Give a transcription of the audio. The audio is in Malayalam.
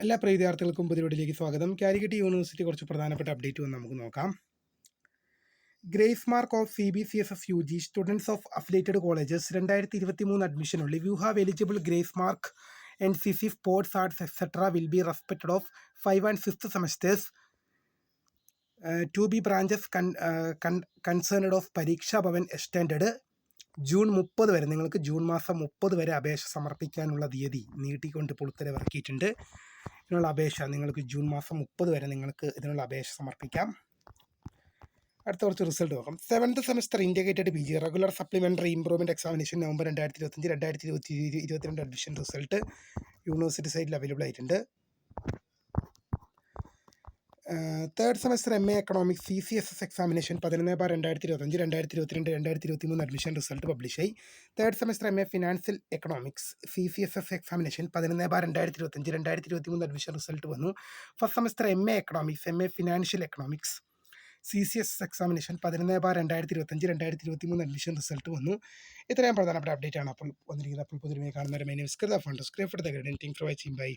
എല്ലാ പ്രിയ വിദ്യാർത്ഥികൾക്കും പുതിയ സ്വാഗതം. കാലിക്കറ്റ് യൂണിവേഴ്സിറ്റി കുറച്ച് പ്രധാനപ്പെട്ട അപ്ഡേറ്റ് വന്ന് നമുക്ക് നോക്കാം. Grace mark of CBCSS UG students of affiliated colleges 2023 admission ഉള്ളി you have eligible grace mark NCC sports arts etcetera will be respected of 5 and 6th semesters to be branches concerned of Pareeksha Bhavan extend June 30 വരെ. നിങ്ങൾക്ക് ജൂൺ മാസം 30 വരെ അപേക്ഷ സമർപ്പിക്കാനുള്ള തീയതി നീട്ടിക്കൊണ്ട് ഇപ്പോൾ ഉത്തരവിറക്കിയിട്ടുണ്ട്. ഇതിനുള്ള അപേക്ഷ നിങ്ങൾക്ക് ജൂൺ മാസം 30 വരെ നിങ്ങൾക്ക് ഇതിനുള്ള അപേക്ഷ സമർപ്പിക്കാം. അടുത്ത കുറച്ച് റിസൾട്ട് നോക്കാം. 7th semester integrated PG regular supplementary improvement examination November 2025-2022 admission result university സൈറ്റിൽ അവൈലബിൾ ആയിട്ടുണ്ട്. 3rd semester MA economics CCSS examination 11/2025, 2022 admission result publish ആയി. 3rd semester MA financial economics CCSS examination 11/2025, 2023 admission result വന്നു. First semester MA economics MA financial economics CCSS examination 11/2025, 2023 admission result വന്നു. ഇത്രയും പ്രധാനപ്പെട്ട അപ്ഡേറ്റ് ആണ് അപ്പോൾ വന്നിരിക്കുന്നത്. അപ്പോൾ പുതിയ കാണുന്നവരെ my name is Kritha fund script the grading for watching by.